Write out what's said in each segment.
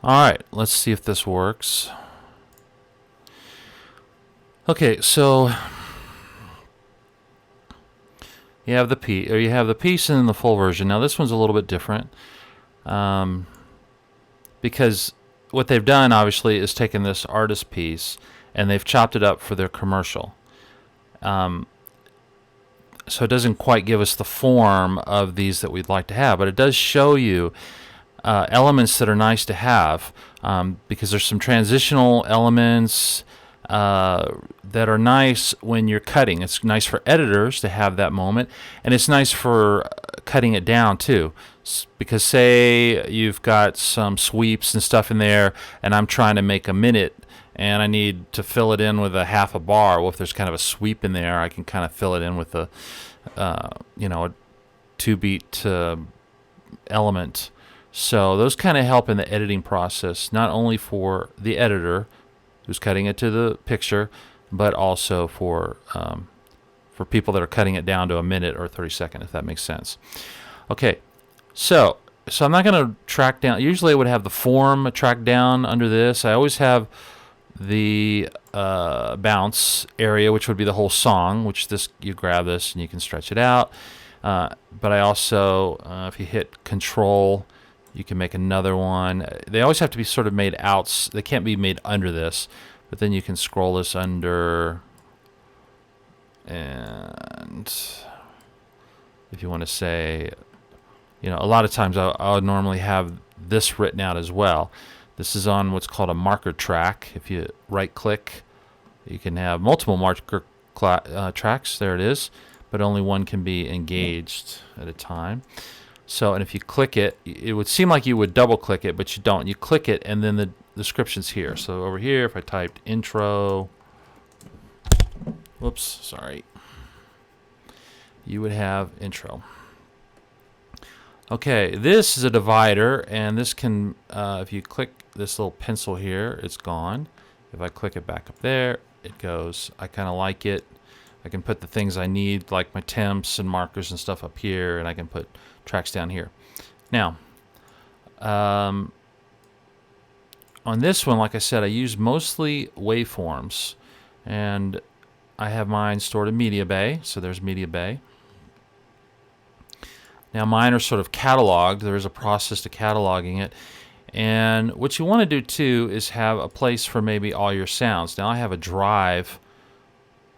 Alright, let's see if this works. Okay, so you have the piece and then the full version. Now this one's a little bit different, because what they've done obviously is taken this artist piece and they've chopped it up for their commercial. So it doesn't quite give us the form of these that we'd like to have, but it does show you elements that are nice to have, because there's some transitional elements that are nice when you're cutting. It's nice for editors to have that moment, and it's nice for cutting it down too. Because say you've got some sweeps and stuff in there, and I'm trying to make a minute, and I need to fill it in with a half a bar. Well, if there's kind of a sweep in there, I can kind of fill it in with a, a 2-beat element. So those kind of help in the editing process, not only for the editor who's cutting it to the picture, but also for people that are cutting it down to a minute or 30 seconds, if that makes sense. Okay, so I'm not going to track down. Usually I would have the form track down under this. I always have the bounce area, which would be the whole song, which you grab this and you can stretch it out. But I also, if you hit Control, you can make another one. They always have to be sort of made out. They can't be made under this. But then you can scroll this under. And if you want to say, a lot of times I'll normally have this written out as well. This is on what's called a marker track. If you right-click, you can have multiple marker tracks. There it is. But only one can be engaged at a time. So, and if you click it, it would seem like you would double-click it, but you don't. You click it, and then the description's here. So over here, if I typed intro, whoops, sorry, you would have intro. Okay, this is a divider, and this can, if you click this little pencil here, it's gone. If I click it back up there, it goes. I kind of like it. I can put the things I need, like my temps and markers and stuff up here, and I can put tracks down here. Now, on this one, like I said, I use mostly waveforms, and I have mine stored in MediaBay, so there's MediaBay. Now mine are sort of cataloged. There is a process to cataloging it. And what you want to do too is have a place for maybe all your sounds. Now I have a drive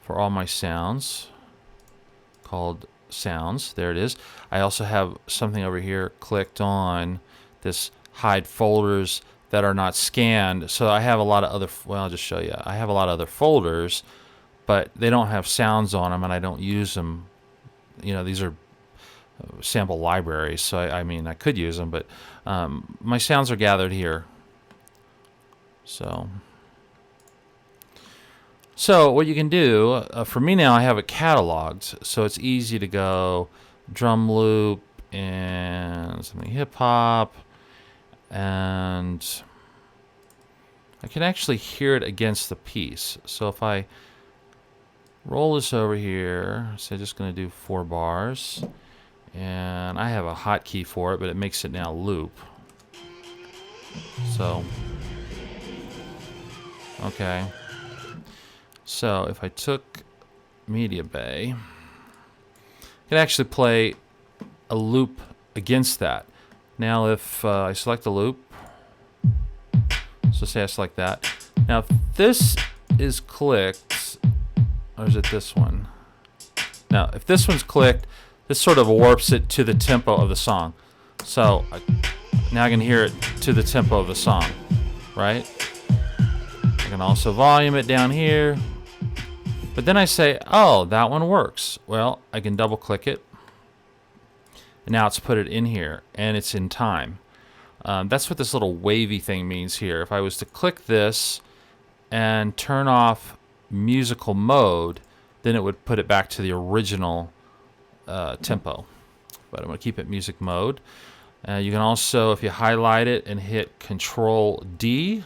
for all my sounds called Sounds. There it is. I also have something over here clicked on, this hide folders that are not scanned. So I have a lot of other, well, I'll just show you. I have a lot of other folders, but they don't have sounds on them, and I don't use them. These are sample libraries, so I mean I could use them, but my sounds are gathered here. So what you can do, for me now, I have it cataloged, so it's easy to go drum loop and something hip hop, and I can actually hear it against the piece. So if I roll this over here, so I'm just going to do 4 bars. And I have a hotkey for it, but it makes it now loop. So, okay. So if I took MediaBay, I could actually play a loop against that. Now if I select the loop, so say I select that. Now if this is clicked, or is it this one? Now if this one's clicked, this sort of warps it to the tempo of the song. So now I can hear it to the tempo of the song, right? I can also volume it down here. But then I say, oh, that one works. Well, I can double click it. And now it's put it in here, and it's in time. That's what this little wavy thing means here. If I was to click this and turn off musical mode, then it would put it back to the original tempo, but I'm going to keep it music mode. You can also, if you highlight it and hit Control D,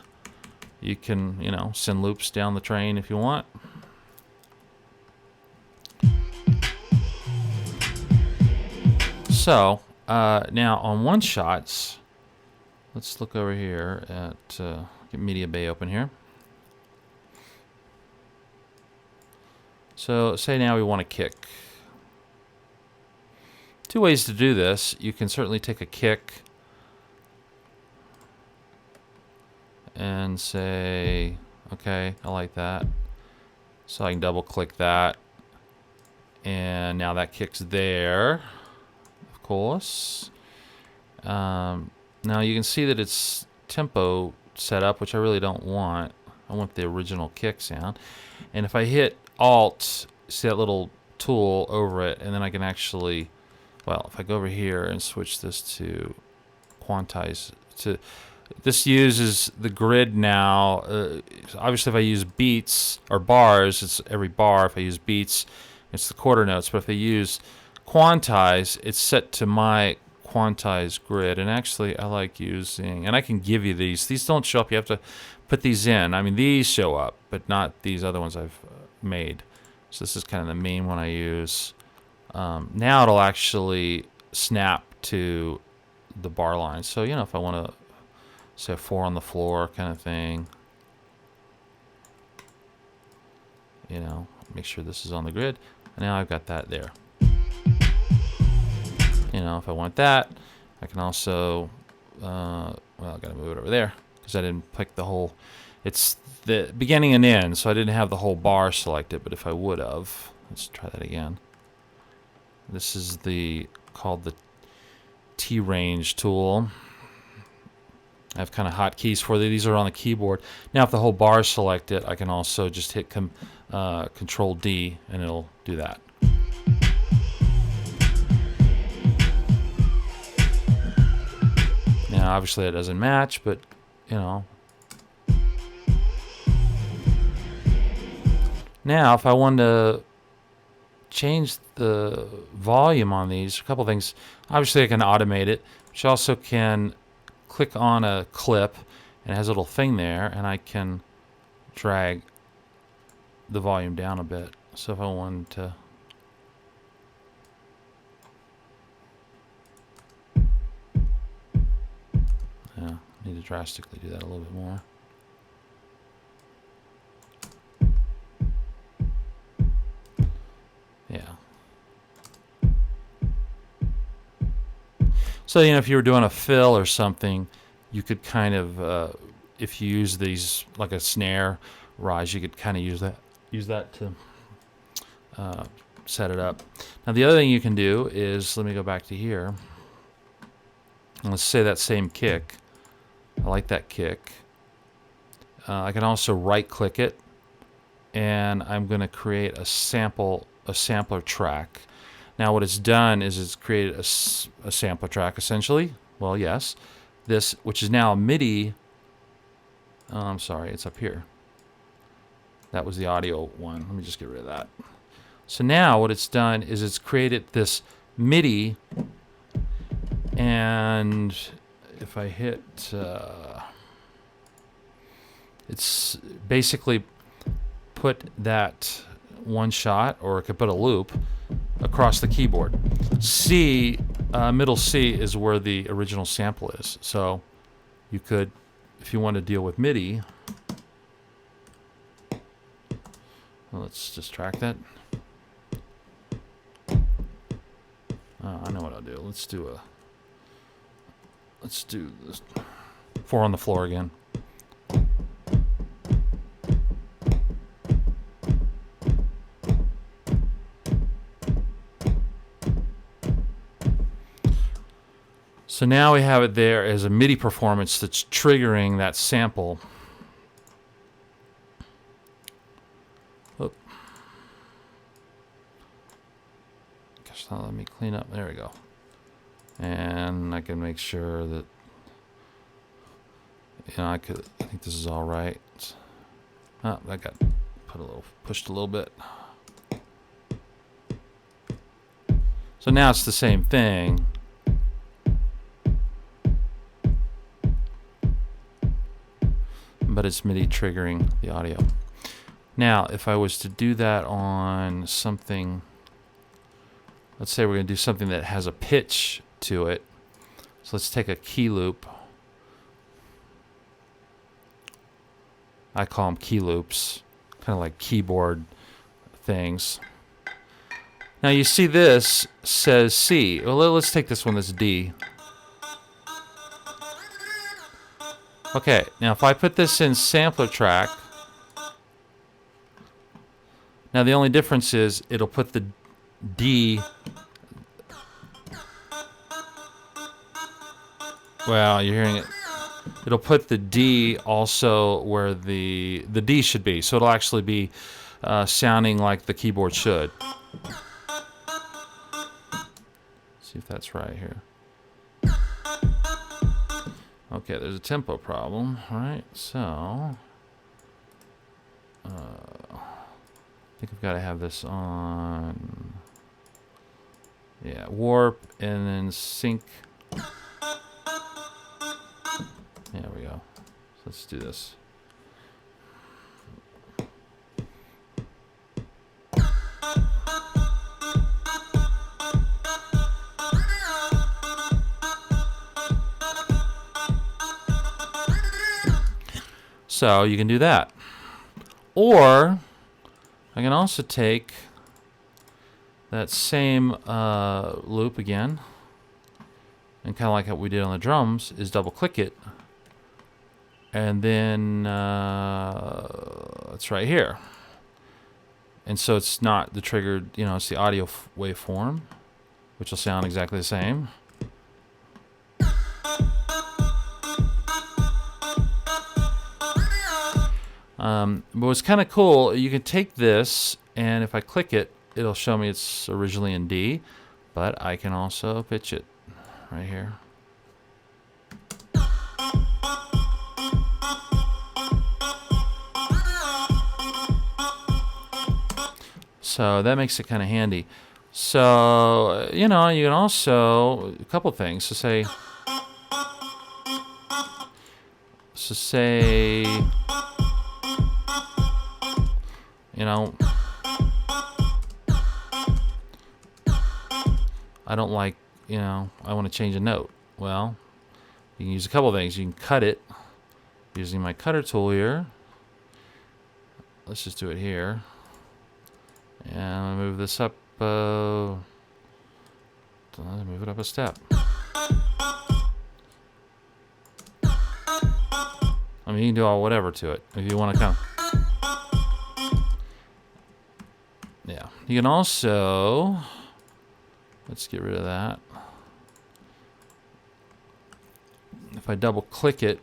you can, send loops down the train if you want. So now on one shots, let's look over here at get Media Bay open here. So say now we want to kick. Two ways to do this. You can certainly take a kick and say, okay, I like that. So I can double click that. And now that kick's there, of course. Now you can see that it's tempo set up, which I really don't want. I want the original kick sound. And if I hit Alt, see that little tool over it, and then I can actually, well, if I go over here and switch this to quantize, this uses the grid now. Obviously, if I use beats or bars, it's every bar. If I use beats, it's the quarter notes. But if I use quantize, it's set to my quantize grid. And actually, I like using, and I can give you these. These don't show up. You have to put these in. I mean, these show up, but not these other ones I've made. So this is kind of the main one I use. Now it'll actually snap to the bar line. So, you know, if I want to say 4 on the floor kind of thing, you know, make sure this is on the grid. And now I've got that there. You know, if I want that, I can also, well, I got to move it over there because I didn't pick the whole, it's the beginning and end, so I didn't have the whole bar selected, but if I would have, let's try that again. This is called the T-Range tool. I have kind of hotkeys for these are on the keyboard. Now if the whole bar is selected, I can also just hit Control D and it'll do that. Now obviously it doesn't match, but you know. Now if I wanted to change the volume on these, a couple things. Obviously I can automate it, but you also can click on a clip and it has a little thing there, and I can drag the volume down a bit. So if I wanted to, yeah, need to drastically do that a little bit more. Yeah. So, you know, if you were doing a fill or something, you could kind of, if you use these like a snare rise, you could kind of use that to set it up. Now, the other thing you can do is, let me go back to here. And let's say that same kick. I like that kick. I can also right-click it, and I'm going to create a sampler track. Now what it's done is it's created a sampler track essentially. Well, yes, this, which is now a MIDI. Oh, I'm sorry, it's up here. That was the audio one. Let me just get rid of that. So now what it's done is it's created this MIDI, and if I hit, it's basically put that one shot, or it could put a loop across the keyboard. C, middle C is where the original sample is. So you could, if you want to deal with MIDI, well, let's just track that. Oh, I know what I'll do. Let's do this 4 on the floor again. So now we have it there as a MIDI performance that's triggering that sample. Oop. Gosh, now let me clean up. There we go. And I can make sure that, you know, I think this is all right. Oh, that got pushed a little bit. So now it's the same thing. But it's MIDI triggering the audio. Now, if I was to do that on something, let's say we're going to do something that has a pitch to it. So let's take a key loop. I call them key loops, kind of like keyboard things. Now you see this says C. Well, let's take this one that's D. Okay, now if I put this in sampler track, now the only difference is it'll put the D. Well, you're hearing it. It'll put the D also where the D should be. So it'll actually be sounding like the keyboard should. See if that's right here. Okay, there's a tempo problem. All right, so I think I've got to have this on. Yeah, warp and then sync. There we go. So let's do this. So you can do that. Or I can also take that same loop again, and kind of like what we did on the drums, is double click it, and then it's right here. And so it's not the triggered, you know, it's the audio waveform, which will sound exactly the same. But what's kind of cool, you can take this, and if I click it, it'll show me it's originally in D, but I can also pitch it right here. So that makes it kind of handy. So, you know, you can also, a couple things, so say, you know, I don't like, you know, I want to change a note. Well, you can use a couple things. You can cut it using my cutter tool here. Let's just do it here. And I'm gonna move this up, move it up a step. I mean, you can do all whatever to it if you want to come. Yeah, you can also, let's get rid of that. If I double click it,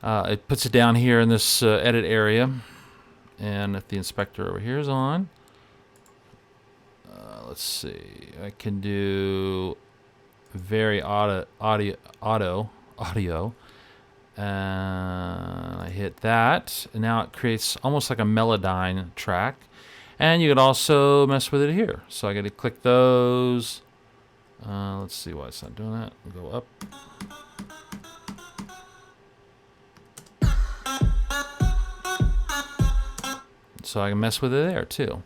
it puts it down here in this edit area. And if the inspector over here is on, let's see, I can do very audio, and I hit that, and now it creates almost like a Melodyne track. And you could also mess with it here. So I got to click those. Let's see why it's not doing that. We'll go up. So I can mess with it there too.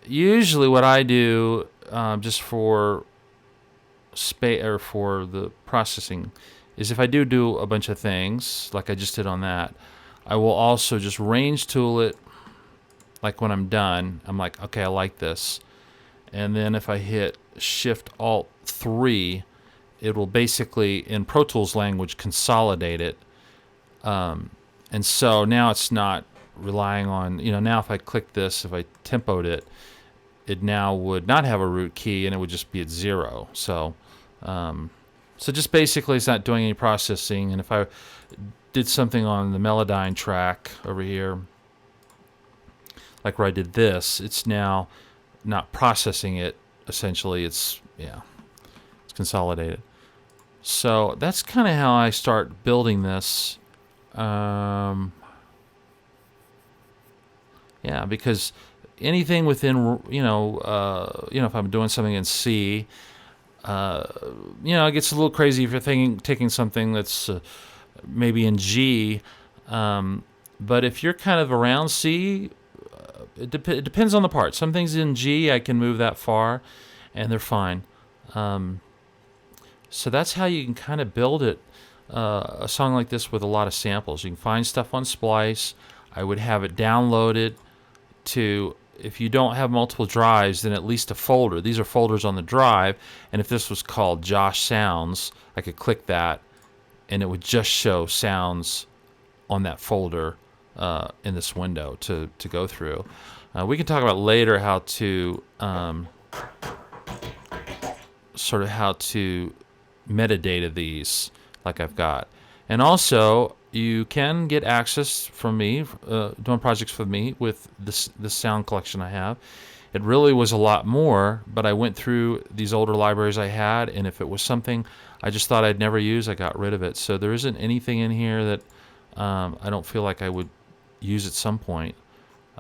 Usually what I do, just for for the processing, is if I do a bunch of things like I just did on that, I will also just range tool it. Like when I'm done, I'm like, okay, I like this. And then if I hit Shift Alt 3, it will basically, in Pro Tools language, consolidate it. And so now it's not relying on, you know, now if I click this, if I tempoed it, it now would not have a root key and it would just be at 0. So, so just basically it's not doing any processing. And if I did something on the Melodyne track over here, like where I did this, it's now not processing it. Essentially, it's, yeah, it's consolidated. So that's kind of how I start building this. Yeah, because anything within, if I'm doing something in C, it gets a little crazy if you're taking something that's maybe in G. But if you're kind of around C, it depends on the part. Some things in G, I can move that far, and they're fine. So that's how you can kind of build it, a song like this with a lot of samples. You can find stuff on Splice. I would have it downloaded to, if you don't have multiple drives, then at least a folder. These are folders on the drive, and if this was called Josh Sounds, I could click that, and it would just show sounds on that folder in this window to go through. We can talk about later how to sort of how to metadata these like I've got. And also, you can get access from me, doing projects with me with this sound collection I have. It really was a lot more, but I went through these older libraries I had, and if it was something I just thought I'd never use, I got rid of it. So there isn't anything in here that I don't feel like I would use at some point.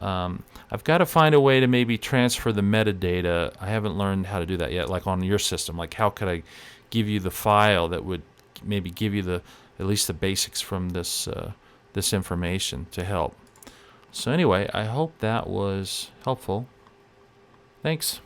I've got to find a way to maybe transfer the metadata. I haven't learned how to do that yet, like on your system. Like, how could I give you the file that would maybe give you at least the basics from this this information to help. So anyway, I hope that was helpful. Thanks.